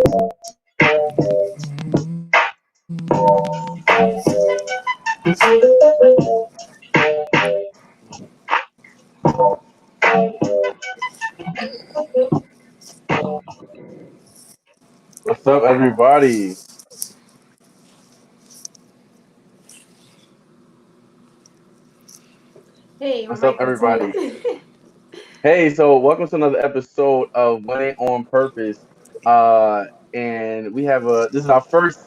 What's up, everybody? Hey, my What's up, mic was everybody? muted. Hey, so welcome to another episode of Winning on Purpose. Uh, and we have this is our first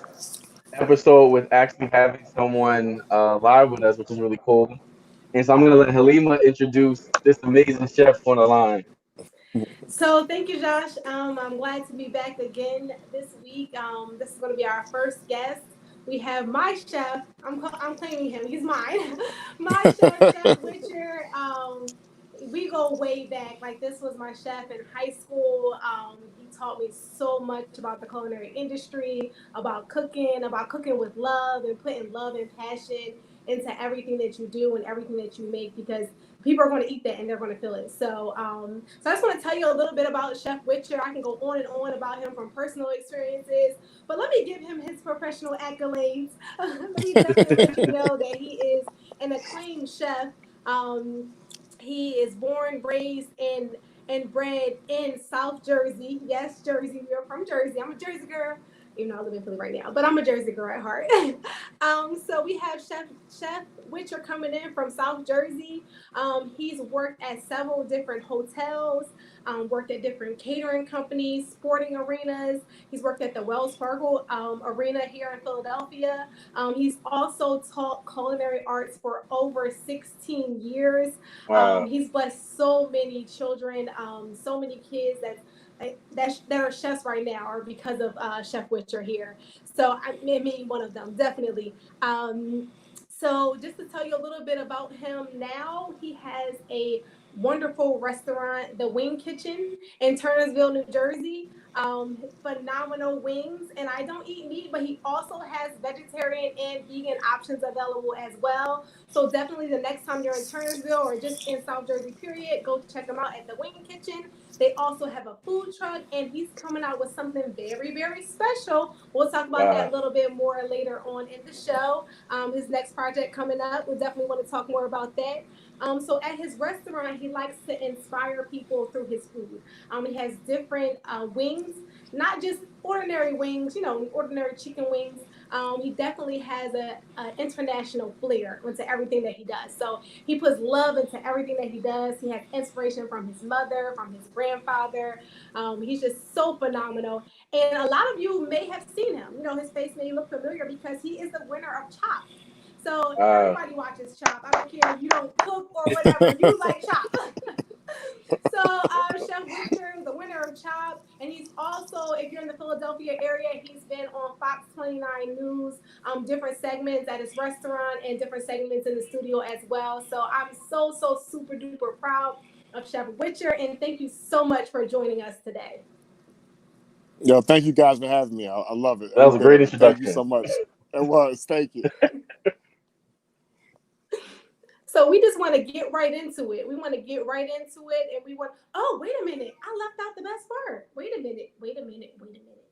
episode with actually having someone live with us, which is really cool. And so I'm gonna let Halima introduce this amazing chef on the line. So thank you, Josh. I'm glad to be back again this week. This is going to be our first guest. We have my chef. I'm claiming him. He's mine. My chef, Chef Witcher. We go way back. Like this was my chef in high school. He taught me so much about the culinary industry, about cooking with love, and putting love and passion into everything that you do and everything that you make because people are going to eat that and they're going to feel it. So I just want to tell you a little bit about Chef Witcher. I can go on and on about him from personal experiences, but let me give him his professional accolades. Let me definitely let you know that he is an acclaimed chef. Um, he is born, raised, and bred in South Jersey. Yes, Jersey. We are from Jersey. I'm a Jersey girl, even though I live in Philly right now, but I'm a Jersey girl at heart. So we have Chef Witcher coming in from South Jersey. He's worked at several different hotels, worked at different catering companies, sporting arenas. He's worked at the Wells Fargo Arena here in Philadelphia. He's also taught culinary arts for over 16 years. Wow. He's blessed so many children, so many kids that are chefs right now are because of Chef Witcher here. So I mean, one of them definitely. So just to tell you a little bit about him now, he has a wonderful restaurant, the Wing Kitchen in Turnersville, New Jersey. Phenomenal wings, and I don't eat meat, but he also has vegetarian and vegan options available as well. So definitely the next time you're in Turnersville or just in South Jersey, period, go check him out at the Wing Kitchen. They also have a food truck, and he's coming out with something very, very special. We'll talk about that Wow. a little bit more later on in the show. His next project coming up, we'll definitely want to talk more about that. So at his restaurant, he likes to inspire people through his food. He has different wings, not just ordinary wings, ordinary chicken wings. He definitely has a international flair into everything that he does. So he puts love into everything that he does. He has inspiration from his mother, from his grandfather. He's just so phenomenal. And a lot of you may have seen him. His face may look familiar because he is the winner of Chopped. So Wow. everybody watches Chop. I don't care if you don't cook or whatever. You like Chop. Chef Witcher is the winner of Chop, and he's also, if you're in the Philadelphia area, he's been on Fox 29 News, different segments at his restaurant and different segments in the studio as well. So I'm so super duper proud of Chef Witcher, and thank you so much for joining us today. Yo, thank you guys for having me. I love it. That Every was a bit great of it. Thank you introduction. so much. It was. Thank you. So we just want to get right into it. We want to get right into it, and we want. Oh, wait a minute! I left out the best part. Wait a minute! Wait a minute! Wait a minute!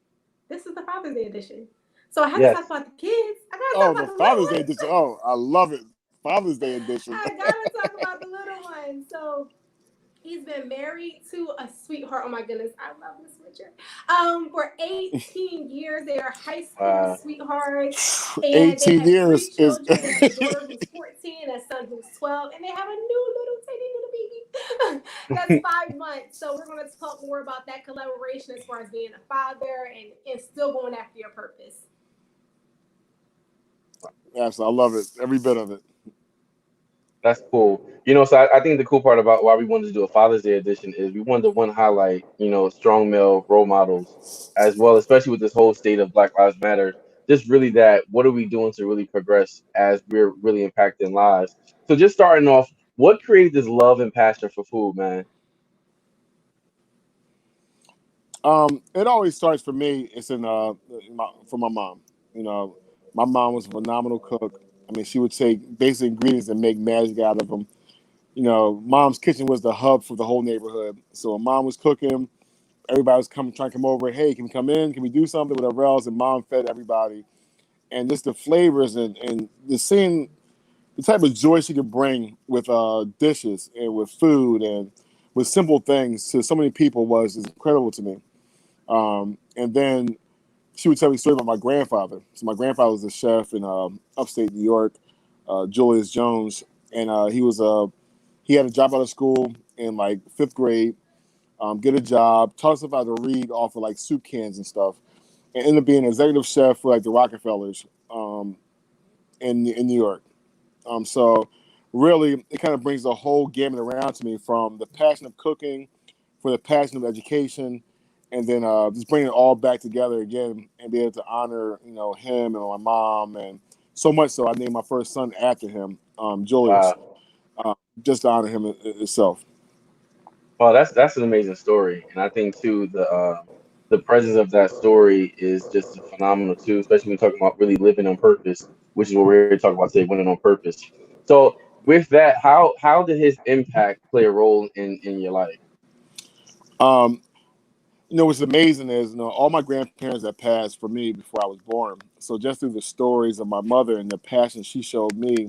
This is the Father's Day edition, so I have to talk Yes. about the kids. I gotta talk Oh, about the the little Father's Day ones. edition. Oh, I love it. Father's Day edition. I gotta talk about the little ones. So he's been married to a sweetheart. Oh my goodness, I love Miss Richard. For 18 years, they are high school Wow. sweethearts, and they 18 have three years is. children. They have a daughter who's 14, a son who's 12, and they have a new little tiny little baby that's 5 months. So we're going to talk more about that collaboration as far as being a father and still going after your purpose. Yes, I love it. Every bit of it. That's cool. So I think the cool part about why we wanted to do a Father's Day edition is we wanted to one highlight, strong male role models as well, especially with this whole state of Black Lives Matter. Just really that, what are we doing to really progress as we're really impacting lives? So just starting off, what created this love and passion for food, man? It always starts for me. It's for my mom. You know, my mom was a phenomenal cook. I mean, she would take basic ingredients and make magic out of them. Mom's kitchen was the hub for the whole neighborhood. So when mom was cooking, everybody was trying to come over. Hey, can we come in? Can we do something? Whatever else. And mom fed everybody. And just the flavors and the seeing the type of joy she could bring with dishes and with food and with simple things to so many people was incredible to me. And then she would tell me a story about my grandfather. So my grandfather was a chef in upstate New York, Julius Jones, and he had a job out of school in like 5th grade, get a job, taught us how to read off of like soup cans and stuff, and ended up being an executive chef for like the Rockefellers in New York. So really, it kind of brings the whole gamut around to me, from the passion of cooking, for the passion of education, and then just bringing it all back together again and be able to honor, him and my mom, and so much so I named my first son after him, Julius, Wow. just to honor him itself. Well, that's an amazing story, and I think too the presence of that story is just phenomenal too, especially when you're talking about really living on purpose, which is what we're talking about today, winning on purpose. So with that, how did his impact play a role in your life? Um, what's amazing is, all my grandparents that passed for me before I was born. So just through the stories of my mother and the passion she showed me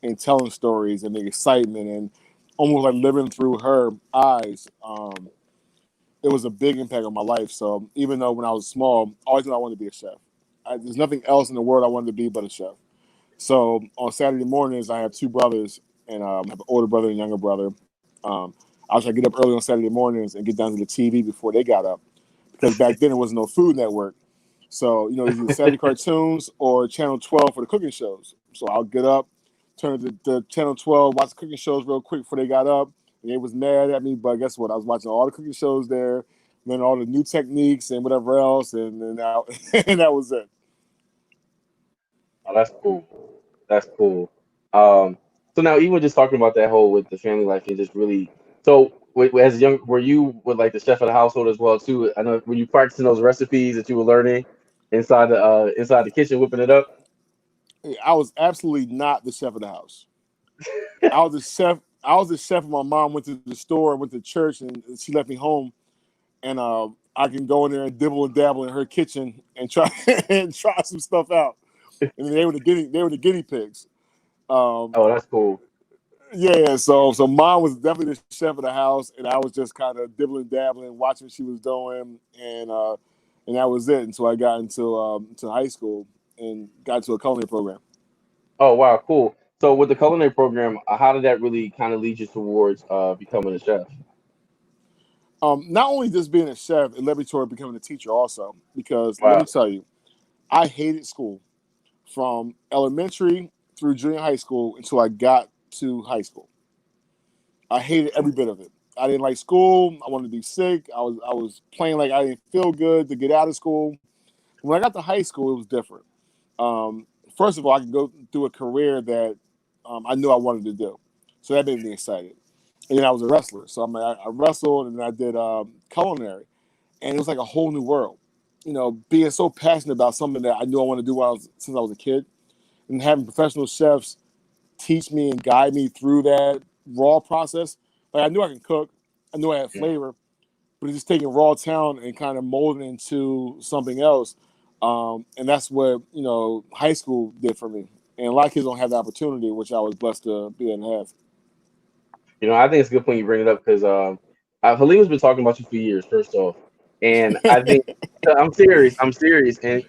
in telling stories and the excitement and almost like living through her eyes, it was a big impact on my life. So even though when I was small, I always knew I wanted to be a chef. There's nothing else in the world I wanted to be but a chef. So on Saturday mornings, I have two brothers, and I have an older brother and a younger brother. I was trying to get up early on Saturday mornings and get down to the TV before they got up, because back then there was no Food Network. So, it's either Saturday cartoons or Channel 12 for the cooking shows. So I'll get up, turn to the Channel 12, watch the cooking shows real quick before they got up. And they was mad at me, but guess what? I was watching all the cooking shows there, learning all the new techniques and whatever else, and and that was it. Oh, that's cool. That's cool. Um, so now even just talking about that whole with the family life and just really so as a young were you with like the chef of the household as well too? I know were you practicing those recipes that you were learning inside the kitchen, whipping it up? I was absolutely not the chef of the house. I was the chef. I was the chef. When my mom went to the store, went to church, and she left me home. And I can go in there and dibble and dabble in her kitchen and try and try some stuff out. And they were the guinea pigs. Um, Oh, that's cool. yeah, so mom was definitely the chef of the house, and I was just kind of dibbling dabbling, watching what she was doing, and that was it until I got into to high school and got to a culinary program. Oh wow, cool. So with the culinary program, how did that really kind of lead you towards becoming a chef? Not only just being a chef, it led me toward becoming a teacher also. Because let me Wow. tell you, I hated school from elementary through junior high school until I got to high school. I hated every bit of it. I didn't like school. I wanted to be sick. I was playing like I didn't feel good to get out of school. When I got to high school, it was different. First of all, I could go through a career that I knew I wanted to do, so that made me excited. And then I was a wrestler, so I wrestled and I did culinary, and it was like a whole new world. Being so passionate about something that I knew I wanted to do since I was a kid, and having professional chefs teach me and guide me through that raw process. Like, I knew I could cook, I knew I had Yeah. flavor, but it's just taking raw talent and kind of molding it into something else. And that's what high school did for me. And a lot of kids don't have the opportunity, which I was blessed to be able to have. I think it's a good point you bring it up because Halima's been talking about you for years, first off, and I think I'm serious. I'm serious, and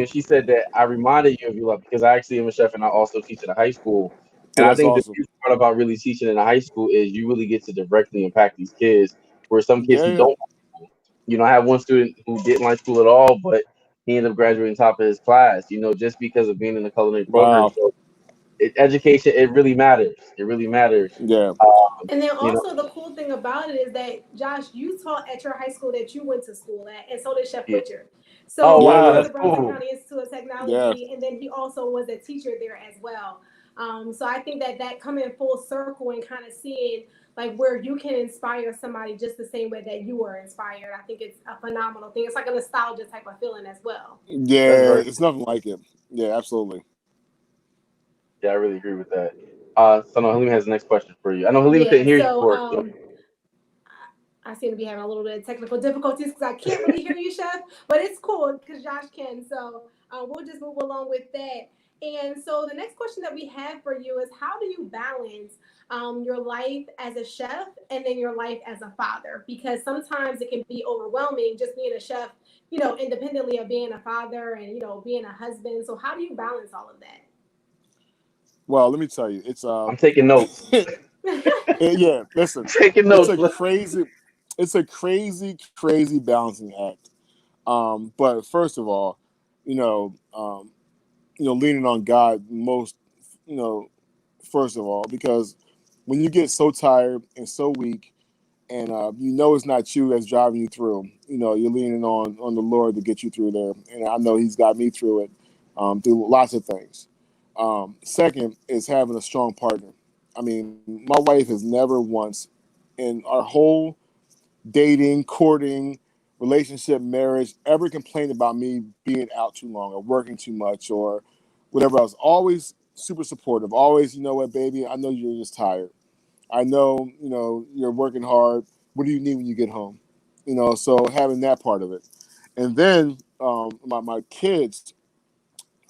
she said that I reminded you of your love because I actually am a chef and I also teach at a high school, and Yeah, I that's think the awesome. beautiful part about really teaching in a high school is you really get to directly impact these kids, where some kids Yeah, who yeah. don't like school. I have one student who didn't like school at all, but he ended up graduating top of his class. Just because of being in the culinary program. Wow. So education, it really matters. It really matters. Yeah. And then You know. also the cool thing about it is that Josh, you taught at your high school that you went to school at, and so did Chef Yeah. Butcher. Oh So Yeah, he wow, yeah. was that's at Brownston cool. County Institute of Yeah. Technology, and then he also was a teacher there as well. So I think that coming full circle and kind of seeing like where you can inspire somebody just the same way that you were inspired, I think it's a phenomenal thing. It's like a nostalgia type of feeling as well. That's Yeah. very It's cool. nothing like it. Yeah, absolutely. Yeah, I really agree with that. So no, Halima has the next question for you. I know Halima Yeah. couldn't hear you So before. So I seem to be having a little bit of technical difficulties because I can't really hear you, Chef, but it's cool because Josh can. So we'll just move along with that. And so the next question that we have for you is how do you balance your life as a chef and then your life as a father? Because sometimes it can be overwhelming just being a chef, independently of being a father and, being a husband. So how do you balance all of Well, let me tell you, I'm taking notes. yeah. Listen, Taking it's notes. a crazy, crazy balancing act. But first of all, you know, um, leaning on God most, you know, first of all, because when you get so tired and so weak, and it's not you that's driving you through, you're leaning on the Lord to get you through there, and I know He's got me through it, through lots of things. Second is having a strong partner. I mean, my wife has never once in our whole dating, courting, relationship, marriage, ever complained about me being out too long or working too much or whatever else. Always super supportive. Always, you know what, baby, I know you're just tired. I know, you're working hard. What do you need when you get home? So having that part of it. And then my kids,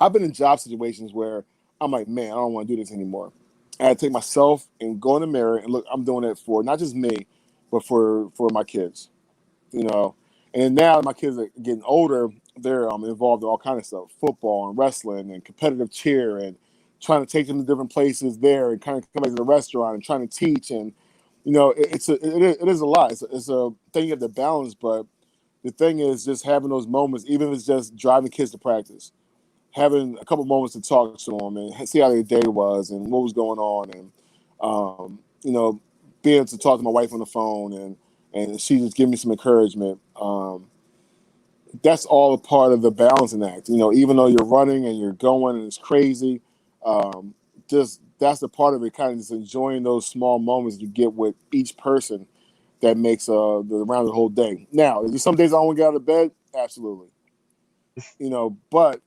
I've been in job situations where I'm like, man, I don't want to do this anymore. I had to take myself and go in the mirror and look, I'm doing it for not just me, but for my kids you know. And now my kids are getting older, they're involved in all kind of stuff, football and wrestling and competitive cheer and trying to take them to different places there and kind of come back to the restaurant and trying to teach and it is a lot. It's a thing you have to balance, but the thing is just having those moments, even if it's just driving kids to practice, having a couple moments to talk to them and see how their day was and what was going on and being able to talk to my wife on the phone and she just give me some encouragement. That's all a part of the balancing act. Even though you're running and you're going and it's crazy, just that's the part of it. Kind of just enjoying those small moments you get with each person that makes around the whole day. Now, is there some days I don't get out of bed? Absolutely. But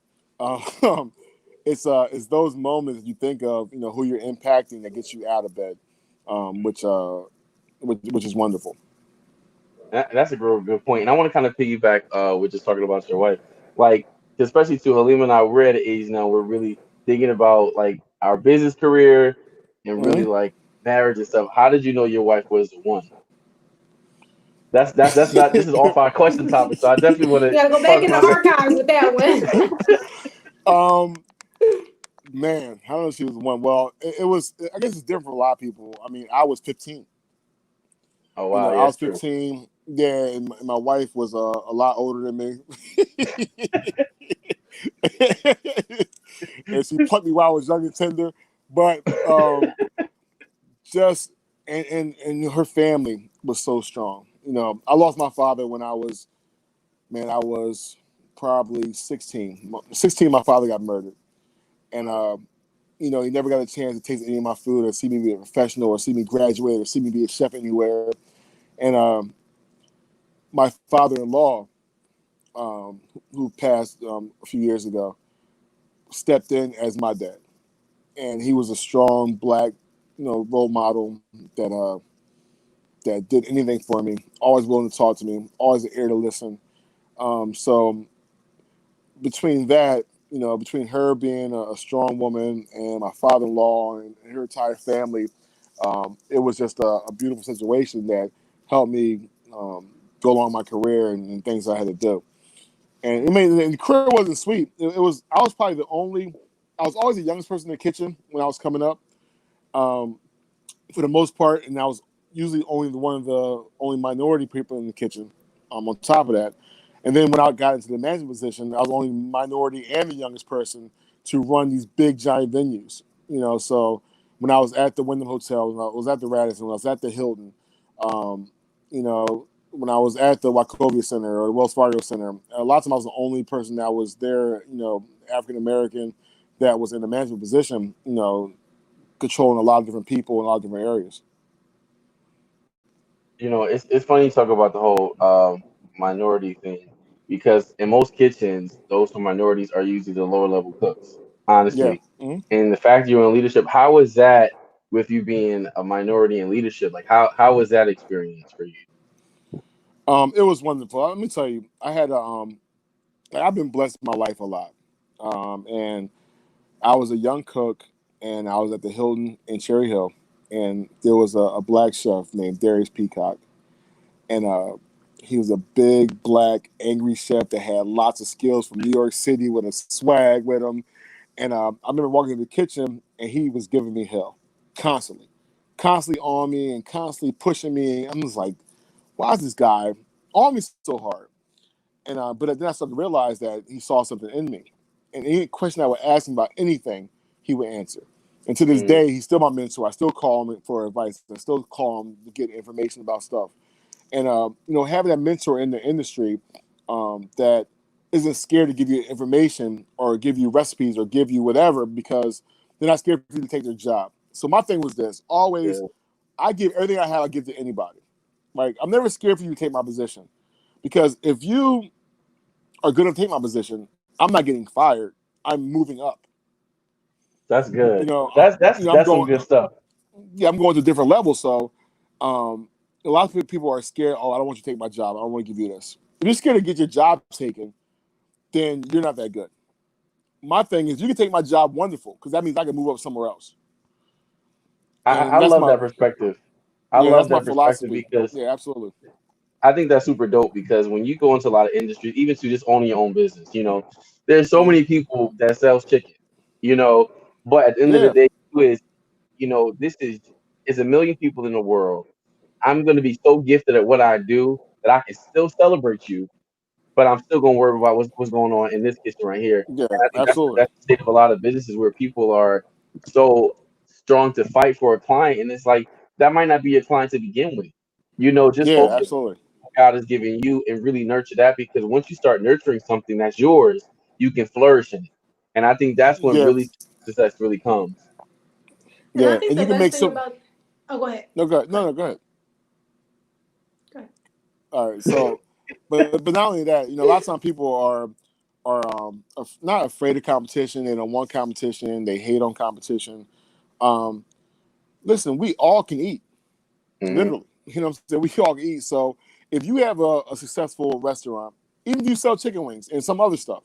it's those moments that you think of, who you're impacting that gets you out of bed, which is wonderful. That's a good point. And I want to kind of piggyback with just talking about your wife. Like, especially to Halima and I, we're at an age now we're really thinking about like our business career and really Mhm. like marriage and stuff. How did you know your wife was the one? That's not this is off our question topic, so I definitely want that? to You got to go back talk in the about that. archives with that one. um, Man, I don't know if she was the one. Well, it was. I guess it's different for a lot of people. I mean, I was 15. Oh wow, I yes, was true. 15. Yeah, and my wife was a lot older than me, and she plucked me while I was young and tender. But just and her family was so strong. I lost my father when I was probably 16. 16, my father got murdered, and he never got a chance to taste any of my food or see me be a professional or see me graduate or see me be a chef anywhere. And my father-in-law, who passed a few years ago, stepped in as my dad, and he was a strong black, role model that did anything for me. Always willing to talk to me. Always an ear to listen. So between that, between her being a strong woman and my father-in-law and her entire family, it was just a beautiful situation that helped me go along my career and things I had to do. And the career wasn't sweet. It was. I was probably the only. I was always the youngest person in the kitchen when I was coming up, um, for the most part, and I was usually only one of the only minority people in the kitchen. On top of that, and then when I got into the management position, I was only minority and the youngest person to run these big giant venues. So when I was at the Wyndham Hotel, when I was at the Radisson, when I was at the Hilton, um, when I was at the Wachovia Center or the Wells Fargo Center, a lot of times I was the only person that was there, African American, that was in a management position, controlling a lot of different people in a lot of different areas. It's funny you talk about the whole minority thing because in most kitchens, those who are minorities are usually the lower level cooks, Yeah. honestly. Mm-hmm. And the fact you're in leadership, how is that with you being a minority in leadership? Like how was that experience for you? It was wonderful. Let me tell you, I had I've been blessed in my life a lot. And I was a young cook, and I was at the Hilton in Cherry Hill, and there was a black chef named Darius Peacock, and he was a big black angry chef that had lots of skills from New York City with a swag with him. And I remember walking in the kitchen, and he was giving me hell constantly, constantly on me and constantly pushing me. I'm just like, why is this guy on me so hard? And but then I started to realize that he saw something in me, and any question I would ask him about anything, he would answer. And to this day, he's still my mentor. I still call him for advice. I still call him to get information about stuff. And having that mentor in the industry that isn't scared to give you information or give you recipes or give you whatever because they're not scared for you to take their job. So my thing was this: always, I give everything I have. I give to anybody. Like I'm never scared for you to take my position, because if you are going to take my position, I'm not getting fired. I'm moving up. That's You good. know, That's I'm some going. good stuff. Yeah, I'm going to different levels. So, a lot of people are scared. Oh, I don't want you to take my job. I don't want to give you this. If you're scared to get your job taken, then you're not that good. My thing is, you can take my job, wonderful, because that means I can move up somewhere else. I And that's love my that perspective. I that's love my that perspective philosophy. because Yeah, absolutely. I think that's super dope because when you go into a lot of industries, even to just owning your own business, there's so Mhm. many people that sells chicken, but at the end of the Yeah, day, this is a million people in the world. I'm going to be so gifted at what I do that I can still celebrate you, but I'm still going to worry about what's going on in this kitchen right here. yeah, And I think that's absolutely. that's the state of a lot of businesses where people are so strong to fight for a client, and it's like that might not be your client to begin with. Just Yeah, focus absolutely. God is giving you and really nurture that, because once you start nurturing something that's yours, you can flourish in it. And I think that's when Yeah, really success really comes. And I yeah, think and the you can best make thing some. about oh, go ahead, No, go ahead. go No, ahead, no, go ahead. go ahead. All right. So, but not only that, a lot of times people are not afraid of competition. They don't want competition. They hate on competition. Um, Listen, we all can eat, Hmm. literally. You know what I'm saying? We all can eat. So if you have a successful restaurant, even if you sell chicken wings and some other stuff,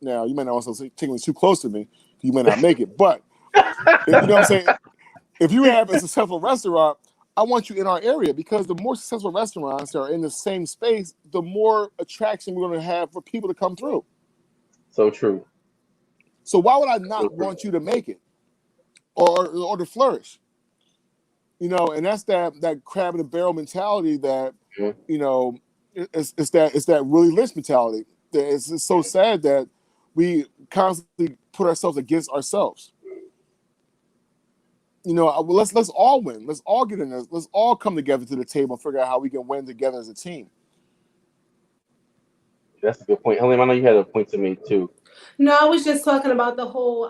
now you may not want to sell chicken wings too close to me, you may not make it. But you know what I'm saying? If you have a successful restaurant, I want you in our area, because the more successful restaurants that are in the same space, the more attraction we're going to have for people to come through. So true. So why would I So not true. want you to make it or to flourish? And that's that crab in the barrel mentality that Mhm. you know it's that Willie Lynch mentality. It's so sad that we constantly put ourselves against ourselves. Let's all win. Let's all get in this. Let's all come together to the table and figure out how we can win together as a team. That's a good point. Helene, I know you had a point to make too. No, I was just talking about the whole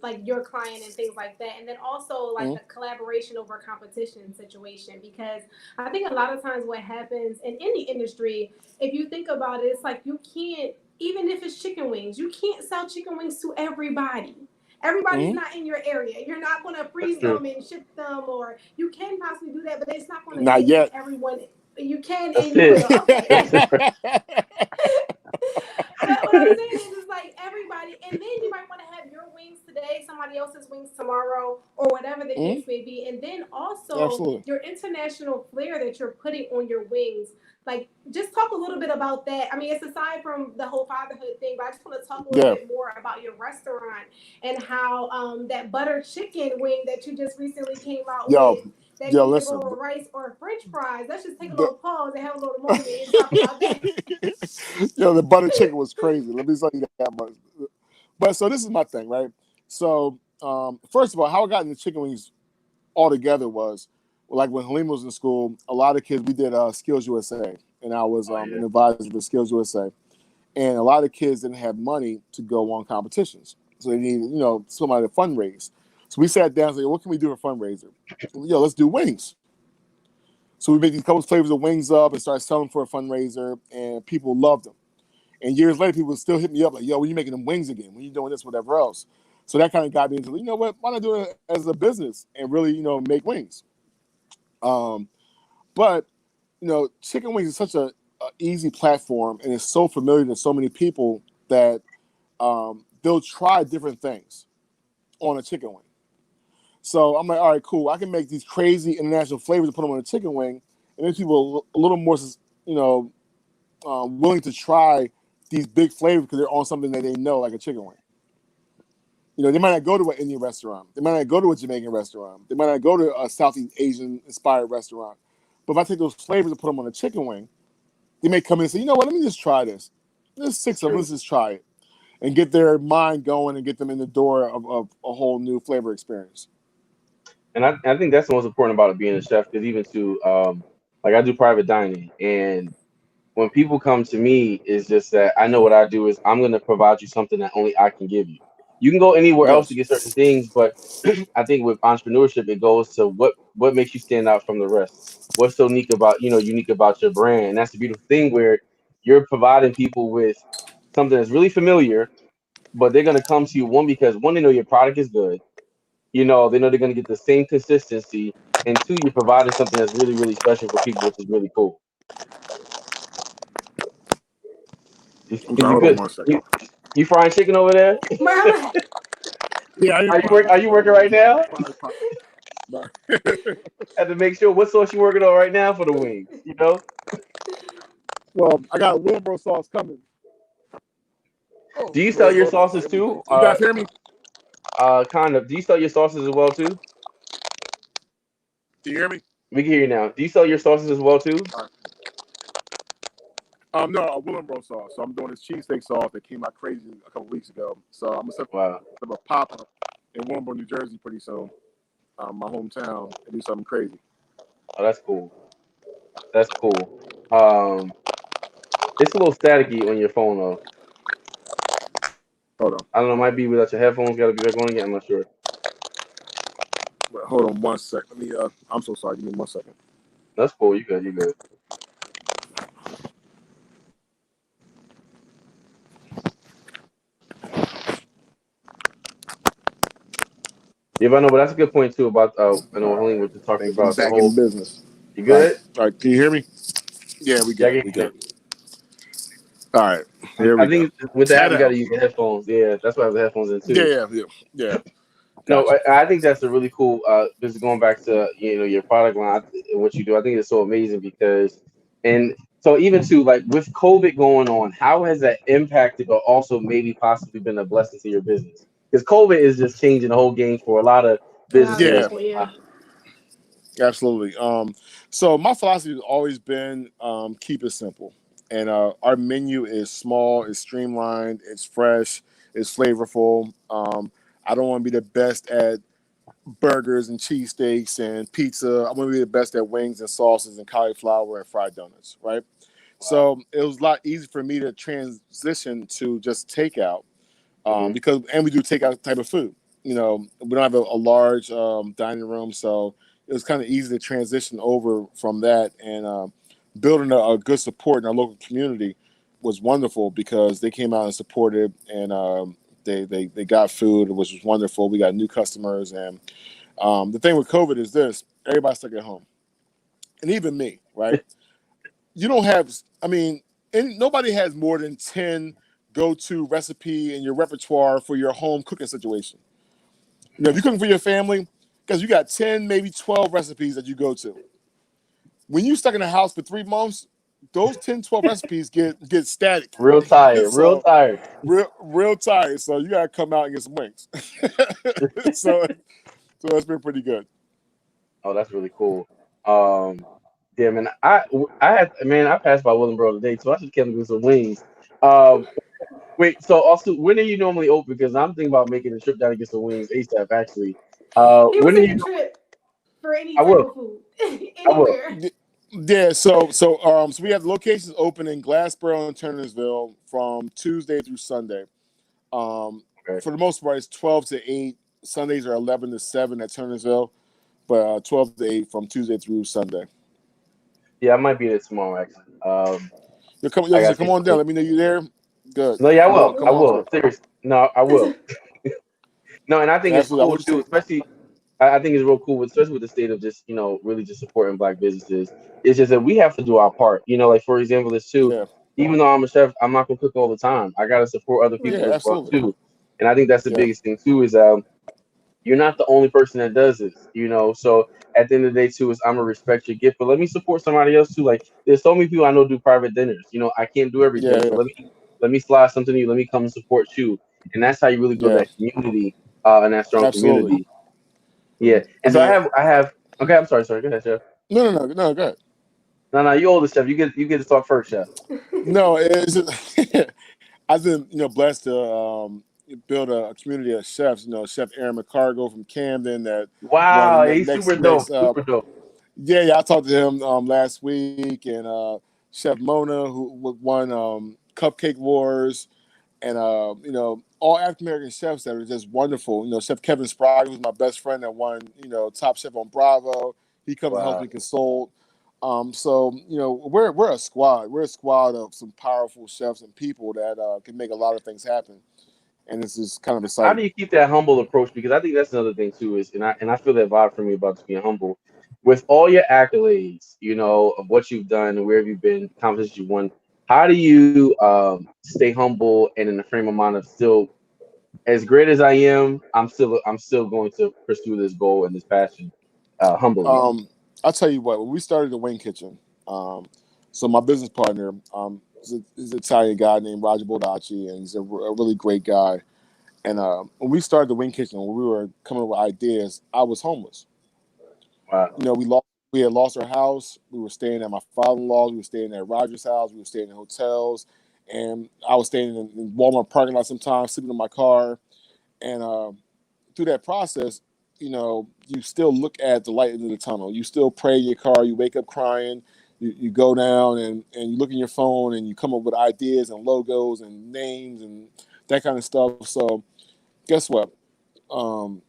like your client and things like that. And then also like Mm-hmm. the collaboration over competition situation, because I think a lot of times what happens in any industry, if you think about it, it's like you can't, even if it's chicken wings, you can't sell chicken wings to everybody. Everybody's Mm-hmm. not in your area. You're not going to That's freeze true. them and ship them, or you can possibly do that, but it's not going to Not get to yet. everyone. You can That's and you it. will. Okay. But what I'm saying is like everybody, and then you might want to have your wings today, somebody else's wings tomorrow, or whatever the Mm-hmm. case may be. And then also Absolutely. your international flair that you're putting on your wings. Like, just talk a little bit about that. I mean, it's aside from the whole fatherhood thing, but I just want to talk a little Yeah. bit more about your restaurant and how that butter chicken wing that you just recently came out Yo, with that yo, can either go listen. on rice or French fries. Let's just take a The, little pause and have a little moment and talk about that. the butter chicken was crazy. Let me tell you that much. But so this is my thing, right? So first of all, how I got into chicken wings altogether was, like, when Halima was in school, a lot of kids, we did Skills USA, and I was Oh an yeah. advisor for Skills USA, and a lot of kids didn't have money to go on competitions, so they needed somebody to fundraise. So we sat down and said, what can we do for fundraiser? Let's do wings. So we made these couple flavors of wings up and started selling for a fundraiser, and people loved them. And years later, people would still hit me up like, yo, when you making them wings again? When you doing this, whatever else? So that kind of got me into, what, why not do it as a business and really, make wings? But, chicken wings is such a an easy platform, and it's so familiar to so many people that they'll try different things on a chicken wing. So I'm like, all right, cool. I can make these crazy international flavors and put them on a chicken wing, and then people a little more, willing to try these big flavors because they're on something that they know, like a chicken wing. They might not go to an Indian restaurant. They might not go to a Jamaican restaurant. They might not go to a Southeast Asian inspired restaurant. But if I take those flavors and put them on a chicken wing, they may come in and say, you know what, let me just try this. There's 6 of them, let's just try it. And get their mind going and get them in the door of a whole new flavor experience. And I think that's the most important about it being a chef, because even to like I do private dining, and when people come to me, it's just that I know what I do is I'm going to provide you something that only I can give you. You can go anywhere else to get certain things, but I think with entrepreneurship, it goes to what makes you stand out from the rest. What's so unique about your brand? And that's the beautiful thing, where you're providing people with something that's really familiar, but they're going to come to you because one, they know your product is good. They know they're going to get the same consistency, and 2, you're providing something that's really, really special for people, which is really cool. Hold on 1 second. You frying chicken over there? Yeah. Are you working right now? Have to make sure what sauce you working on right now for the wings. Well, I got a Wilbur sauce coming. Do you sell your sauces too? You guys hear me? Kind of. Do you sell your sauces as well too? Do you hear me? We can hear you now. Do you sell your sauces as well too? No, a Wilbur sauce. So I'm doing this cheesesteak sauce that came out crazy a couple weeks ago. So I'm gonna set up a pop-up in Wilbur, New Jersey pretty soon. My hometown, and do something crazy. Oh, that's cool. That's cool. It's a little staticky on your phone though. Hold on. I don't know. It might be without your headphones. Got to be back on again. I'm not sure. But hold on 1 second. Let me. I'm so sorry. Give me 1 second. That's cool. You good. You good. Yeah, but no, but that's a good point too about I know Helene was just talking about back the whole in business. You good? All right. Can you hear me? Yeah, we good. We good. All right. Here we I think go. with that, you got to use the headphones. Yeah, that's why I have the headphones in too. Yeah. No, I think that's a really cool. Just going back to your product line and what you do, I think it's so amazing because, and so even to like with COVID going on, how has that impacted or also maybe possibly been a blessing to your business? Because COVID is just changing the whole game for a lot of businesses. Yeah. Absolutely. So my philosophy has always been keep it simple. And our menu is small, it's streamlined, it's fresh, it's flavorful. I don't want to be the best at burgers and cheesesteaks and pizza. I want to be the best at wings and sauces and cauliflower and fried donuts, right? Wow. So it was a lot easier for me to transition to just takeout because we do takeout type of food. We don't have a large dining room, so it was kind of easy to transition over from that, and building a good support in our local community was wonderful because they came out and supported, and they got food, which was wonderful. We got new customers, and the thing with COVID is this: everybody's stuck at home, and even me, right? You don't have, nobody has more than 10 go-to recipe in your repertoire for your home cooking situation. If you're cooking for your family, because you got 10, maybe 12 recipes that you go to. When you're stuck in a house for 3 months, those 10, 12 recipes get static. Real tired. Real tired. So you got to come out and get some wings. so it's been pretty good. Oh, that's really cool. Yeah, man. I passed by Willingboro today, so I should get me some wings. Wait, so also, when are you normally open? Because I'm thinking about making a trip down to get some wings ASAP. Actually, when are you? Trip for any type of food, anywhere. Yeah, so we have locations open in Glassboro and Turnersville from Tuesday through Sunday. For the most part, it's 12 to 8. Sundays are 11 to 7 at Turnersville, but 12 to 8 from Tuesday through Sunday. Yeah, I might be there tomorrow, actually. Come on down. Let me know you're there. Good. No, yeah, I will. I will. Seriously. No, I will. No, and I think it's cool too, especially I think it's real cool, especially with the state of just really just supporting black businesses. It's just that we have to do our part. Like for example, this too. Yeah, Even though I'm a chef, I'm not gonna cook all the time. I gotta support other yeah, people Right. as well absolutely. too. And I think that's the Yeah, biggest thing too is you're not the only person that does this. So at the end of the day too is I'm gonna respect your gift, but let me support somebody else too. Like there's so many people I know do private dinners. I can't do everything, yeah, so let me slide something to you. Let me come and support you, and that's how you really build yeah, that community and that strong absolutely. community. Yeah, I and so I mean, have I have. Okay, I'm sorry. Sorry, go ahead, Chef. no, go ahead. No, you older Chef. You get to talk first, Chef. No, it's just, I've been blessed to build a community of chefs. Chef Aaron McCargo from Camden that won Wow, the he's next super next dope. Super dope. yeah, I talked to him last week, and Chef Mona who won Cupcake Wars, and all African American chefs that are just wonderful. Chef Kevin Sprague, who's my best friend that won Top Chef on Bravo. He comes and helps Wow, me consult. So we're a squad. We're a squad of some powerful chefs and people that can make a lot of things happen, and this is kind of how do exciting. you keep that humble approach? Because I think that's another thing too. And I feel that vibe from you about just being humble. With all your accolades, of what you've done and where have you been, competitions you won. How do you stay humble and in the frame of mind of still as great as I am? I'm still going to pursue this goal and this passion humbly. Um, I'll tell you what. When we started the Wing Kitchen, so my business partner is an Italian guy named Roger Baldacci, and he's a really great guy. And when we started the Wing Kitchen, when we were coming up with ideas, I was homeless. Wow, We had lost our house. We were staying at my father-in-law's. We were staying at Roger's house. We were staying in hotels, and I was staying in Walmart parking lot sometimes, sleeping in my car. And through that process, you still look at the light into the tunnel. You still pray in your car. You wake up crying. You go down and you look in your phone and you come up with ideas and logos and names and that kind of stuff. So guess what? Um,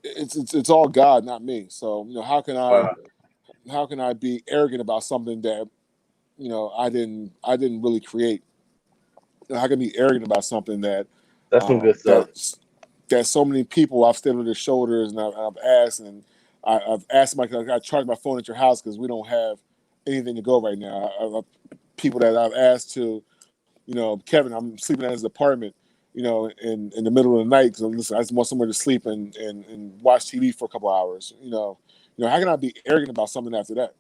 it's all God, not me. So wow. how can I be arrogant about something that I didn't really create? How can I be arrogant about something that That's some good um, stuff. that that so many people I've stood on their shoulders and I've asked and I've asked my I charge my phone at your house because we don't have anything to go right now. People that I've asked to, Kevin, I'm sleeping at his apartment, in the middle of the night because listen, I just want somewhere to sleep and watch TV for a couple hours. How can I be arrogant about something after that?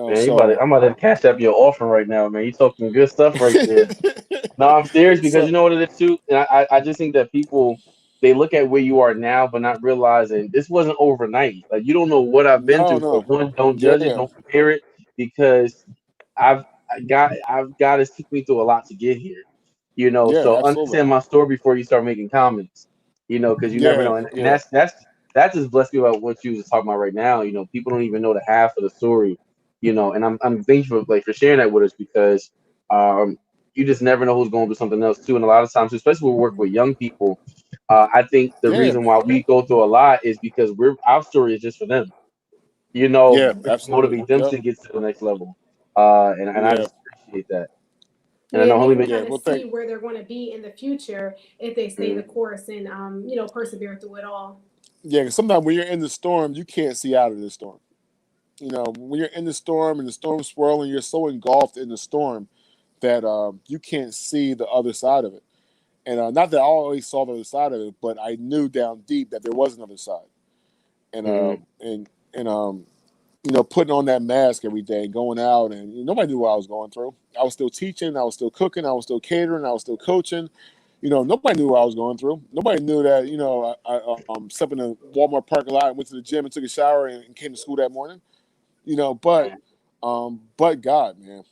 Man, So I'm about to cash up your offer right now, man. You talking good stuff right there. No, I'm serious because so you know what it is too. And I just think that people they look at where you are now, but not realizing this wasn't overnight. Like you don't know what I've been no, through. So no, one, don't judge it, yeah, don't compare it, because I've got it took me through a lot to get here. yeah, So absolutely, understand my story before you start making comments. Because you never yeah, know, and yeah, that's just blessed me about what you was talking about right now. People don't even know the half of the story. And I'm thankful like for sharing that with us because um you just never know who's going through something else too. And a lot of times, especially when we work with young people, I think the yeah, reason why we go through a lot is because our story is just for them. yeah, To absolutely, motivate them yep, to get to the next level. And I yeah, just appreciate that. And I Yeah, know and they only can make yeah. kind of Well, see thank where they're going to be in the future if they stay the mm, course and persevere through it all. yeah. 'Cause sometimes when you're in the storm, you can't see out of the storm. When you're in the storm and the storm's swirling, you're so engulfed in the storm that you can't see the other side of it. And not that I always saw the other side of it, but I knew down deep that there was another side. And mm, putting on that mask every day, going out, and nobody knew what I was going through. I was still teaching, I was still cooking, I was still catering, I was still coaching. Nobody knew what I was going through. Nobody knew that. I slept in a Walmart parking lot and went to the gym and took a shower and came to school that morning. But man. God, man.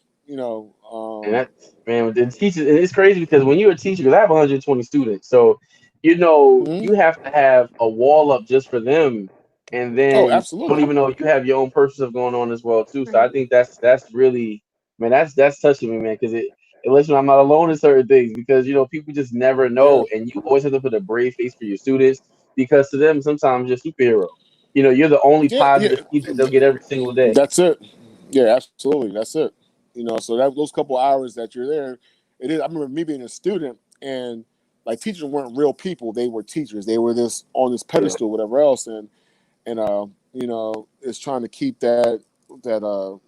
And that's man, with the teachers, and it's crazy because when you're a teacher, because I have 120 students, so Mhm. you have to have a wall up just for them, and Oh, then you don't absolutely. even know you have your own personal stuff going on as well too. So I Right. think that's really, man, that's touching me, man, because it lets me know I'm not alone in certain things because people just never Yeah. know, and you always have to put a brave face for your students because to them sometimes you're a superhero. You're the only Yeah. positive Yeah. feedback they'll get every single day. That's it. Yeah, absolutely. That's it. So that those couple hours that you're there, it is. I remember me being a student, and like teachers weren't real people. They were teachers. They were this on this Yeah. pedestal, whatever else. And you know, it's trying to keep that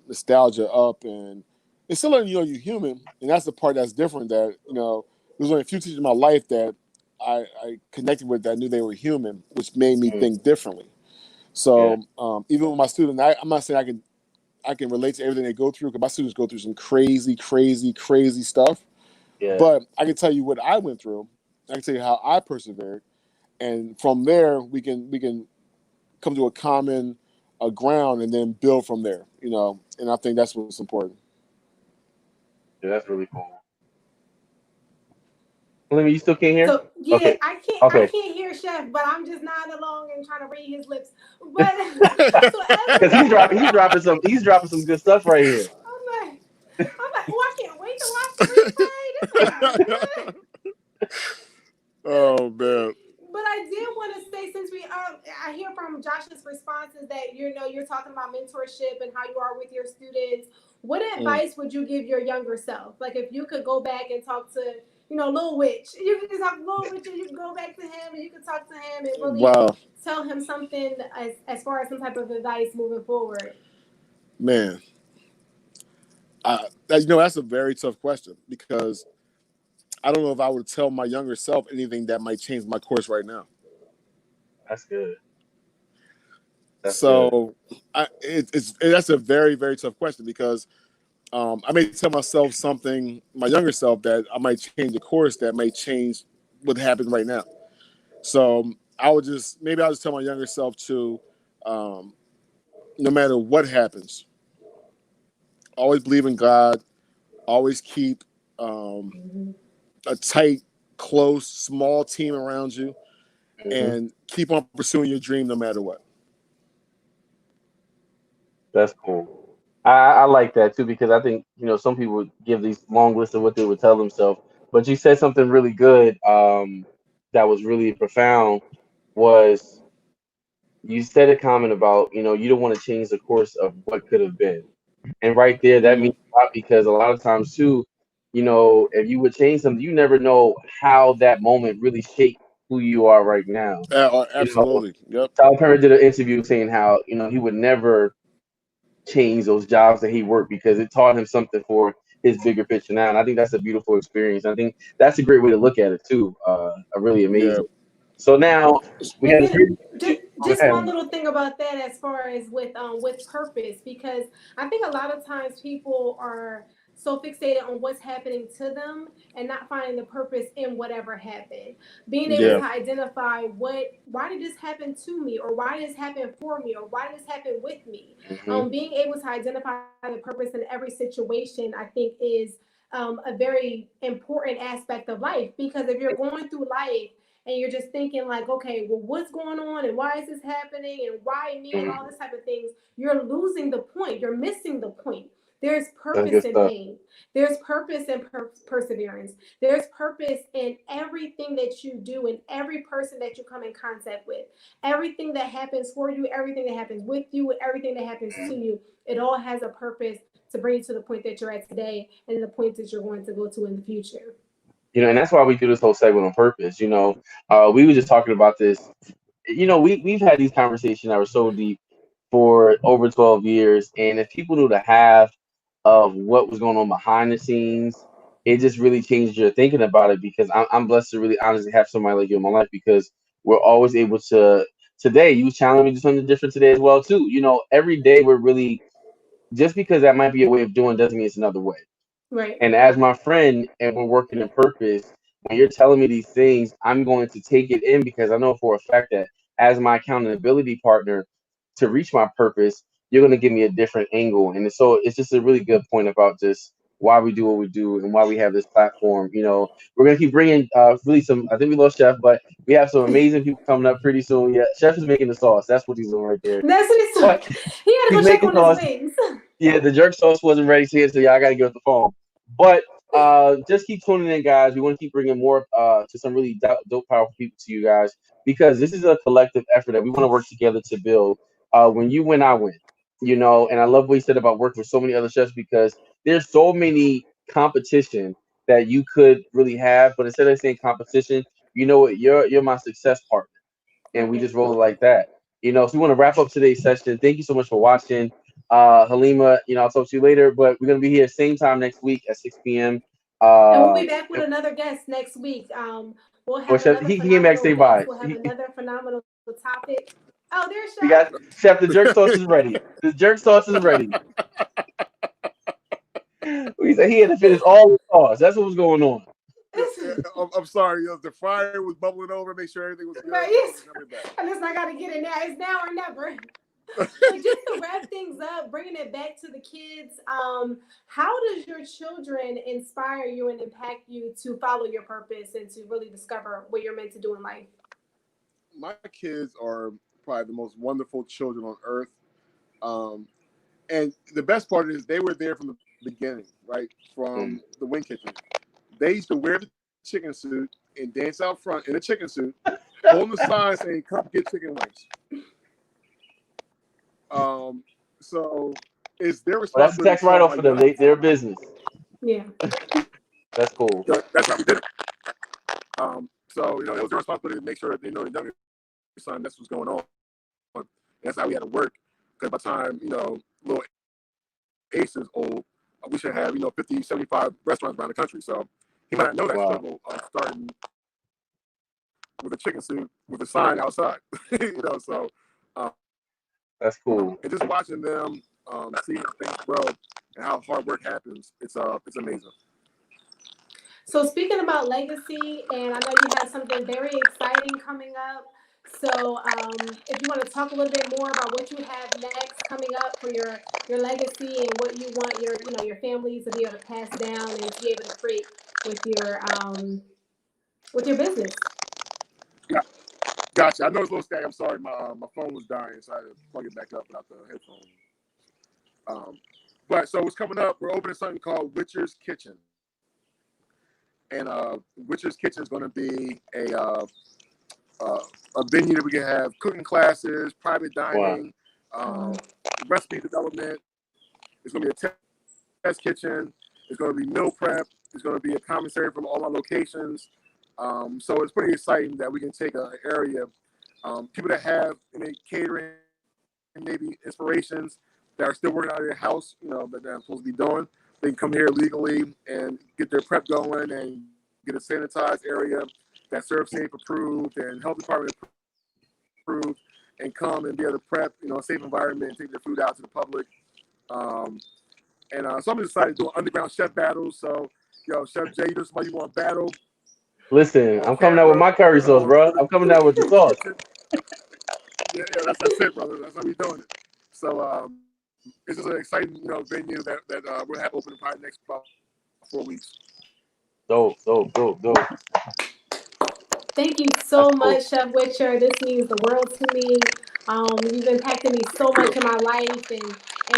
nostalgia up, and it's still letting you know you're human. And that's the part that's different. That, you know, there's only a few teachers in my life that I connected with that knew they were human, which made me think differently. So even with my students, I'm not saying I can relate to everything they go through, because my students go through some crazy, crazy, crazy stuff. Yeah. But I can tell you what I went through. I can tell you how I persevered, and from there we can come to a common ground and then build from there. You know, and I think that's what's important. Yeah, that's really cool. Olivia, you still can't hear? So yeah, Okay. I Okay. can't hear Chef, but I'm just nodding along and trying to read his lips. But so Because he's dropping some good stuff right here. I'm like, oh, I can't wait to watch the replay. This is good. Oh man. But I did want to say, since I hear from Josh's responses that you're talking about mentorship and how you are with your students. What advice would you give your younger self? Like if you could go back and talk to, Lil Witch, you could just talk to Lil Witch, and you can go back to him and you can talk to him and really tell him something as far as some type of advice moving forward. Man, that's a very tough question, because I don't know if I would tell my younger self anything that might change my course right now. That's good. That's a very, very tough question, because I may tell myself something, my younger self, that I might change the course that may change what happened right now. So I'll just tell my younger self to, no matter what happens, always believe in God, always keep a tight, close, small team around you, and keep on pursuing your dream no matter what. That's cool. I like that too, because I think, some people give these long lists of what they would tell themselves, but you said something really good that was really profound. Was you said a comment about, you don't want to change the course of what could have been. And right there, that means a lot, because a lot of times too, if you would change something, you never know how that moment really shaped who you are right now. Absolutely. Yep. Tyler Perry did an interview saying how, he would never change those jobs that he worked, because it taught him something for his bigger picture now. And I think that's a beautiful experience. I think that's a great way to look at it too. Really amazing. Yeah. So now we have just one little thing about that, as far as with purpose, because I think a lot of times people are so fixated on what's happening to them and not finding the purpose in whatever happened. Being able to identify why did this happen to me, or why did this happen for me, or why did this happen with me? Being able to identify the purpose in every situation, I think, is a very important aspect of life. Because if you're going through life and you're just thinking like, okay, well, what's going on and why is this happening and why me and all this type of things, you're losing the point. You're missing the point. There's purpose in pain. There's purpose in perseverance. There's purpose in everything that you do and every person that you come in contact with. Everything that happens for you, everything that happens with you, everything that happens to you, it all has a purpose to bring you to the point that you're at today and the point that you're going to go to in the future. And that's why we do this whole segment on purpose. We were just talking about this. We've had these conversations that were so deep for over 12 years. And if people knew the half of what was going on behind the scenes, it just really changed your thinking about it, because I'm blessed to really honestly have somebody like you in my life, because we're always able to. Today, you challenge me to something different today as well, too. Every day we're really, just because that might be a way of doing doesn't mean it's another way. Right. And as my friend, and we're working in purpose, when you're telling me these things, I'm going to take it in, because I know for a fact that as my accountability partner to reach my purpose, you're going to give me a different angle. And so it's just a really good point about just why we do what we do and why we have this platform. We're going to keep bringing really I think we lost Chef, but we have some amazing people coming up pretty soon. Yeah, Chef is making the sauce. That's what he's doing right there. That's what he's doing. He had to go check on his wings. Yeah, the jerk sauce wasn't ready yet, so y'all got to get off the phone. But just keep tuning in, guys. We want to keep bringing more to some really dope, powerful people to you guys, because this is a collective effort that we want to work together to build. When you win, I win. And I love what you said about working with so many other chefs, because there's so many competition that you could really have, but instead of saying competition, you know what, you're my success partner, and we Okay. just roll it like that. So we want to wrap up today's session. Thank you so much for watching. Halima, I'll talk to you later, but we're gonna be here same time next week at 6 p.m. And we'll be back with another guest next week. We'll Well, have Chef, another he came back, phenomenal say guest. bye. We'll have another phenomenal topic. Oh, there's We Chef. got Chef. The jerk sauce is ready. The jerk sauce is ready. We said he had to finish all the sauce. That's what was going on. I'm sorry. The fryer was bubbling over. Make sure everything was good. Right. Coming back. I just I got to get it now. It's now or never. But just to wrap things up, bringing it back to the kids, how does your children inspire you and impact you to follow your purpose and to really discover what you're meant to do in life? My kids are probably the most wonderful children on earth. And the best part is they were there from the beginning, right? From the Wing Kitchen. They used to wear the chicken suit and dance out front in a chicken suit, holding the sign saying, "Come get chicken wings." So it's their Well, that's a responsibility tax to show write-off them, for like, them. Their business. Yeah. That's cool. that's how we did it. So, it was their responsibility to make sure that the younger son, that's what's going on. And that's how we had to work. Because by the time, little Ace is old, we should have, 50, 75 restaurants around the country. So he might not know that struggle of starting with a chicken suit with a sign outside. So that's cool. And just watching them see how things grow and how hard work happens, it's amazing. So speaking about legacy, and I know you have something very exciting coming up. So if you want to talk a little bit more about what you have next coming up for your legacy and what you want your families to be able to pass down and to be able to create with your business. Yeah. Gotcha. I know it's a little static. I'm sorry. My phone was dying, so I had to plug it back up without the headphones. But so what's coming up, we're opening something called Witcher's Kitchen. And Witcher's Kitchen is going to be a venue that we can have cooking classes, private dining, recipe development. It's going to be a test kitchen. It's going to be meal prep. It's going to be a commissary from all our locations. So it's pretty exciting that we can take an area, people that have any catering, maybe inspirations that are still working out of their house, that they're supposed to be doing. They can come here legally and get their prep going and get a sanitized area that's ServSafe approved and health department approved, and come and be able to prep, a safe environment and take their food out to the public. So I'm excited to do underground chef battles. So, Chef Jay, this is why you want to battle. Listen, I'm coming out with my curry sauce, bro. I'm coming out with the sauce. Yeah, that's it, brother. That's how we doing it. So this is an exciting, venue that we'll have open probably next about 4 weeks. Dope. Thank you so much, Chef Witcher. This means the world to me. You've impacted me so much in my life, and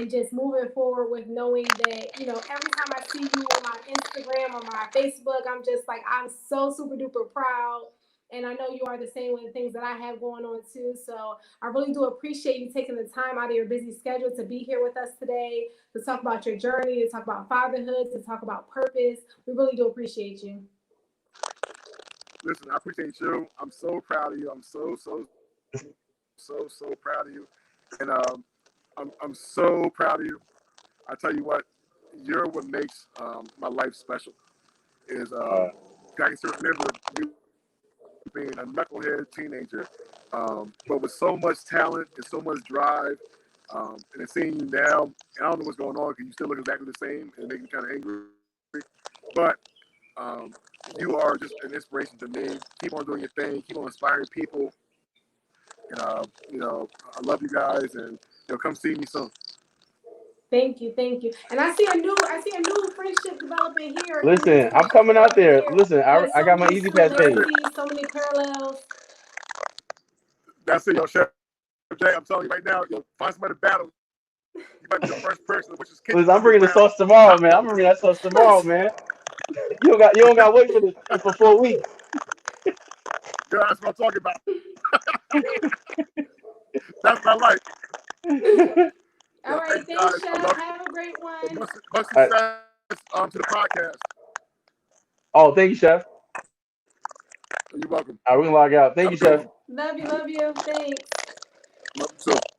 just moving forward with knowing that, every time I see you on my Instagram or my Facebook, I'm so super duper proud. And I know you are the same with the things that I have going on too. So I really do appreciate you taking the time out of your busy schedule to be here with us today, to talk about your journey, to talk about fatherhood, to talk about purpose. We really do appreciate you. Listen, I appreciate you. I'm so proud of you. I'm so proud of you. And I'm so proud of you. I tell you what, you're what makes my life special. Is I can still remember you being a knucklehead teenager, but with so much talent and so much drive. And seeing you now, and I don't know what's going on because you still look exactly the same and it makes me kind of angry. But you are just an inspiration to me. Keep on doing your thing. Keep on inspiring people. And I love you guys, and come see me soon. Thank you. And I see a new friendship developing here. Listen, I'm coming out there. Listen, I got my Easy Pass page. So many parallels. That's it, Chef Jay. I'm telling you right now, find somebody to battle. You might be the first person, which is Listen, I'm bringing the sauce tomorrow, man. I'm bringing that sauce tomorrow, man. You don't got to wait for 4 weeks. Yeah, that's what I'm talking about. That's my life. All right, thanks, Chef. Have a great one. Much success to the podcast. Oh, thank you, Chef. You're welcome. All right, we can log out. Thank you, Have a good Chef. one. Love you. Thanks. Love you too.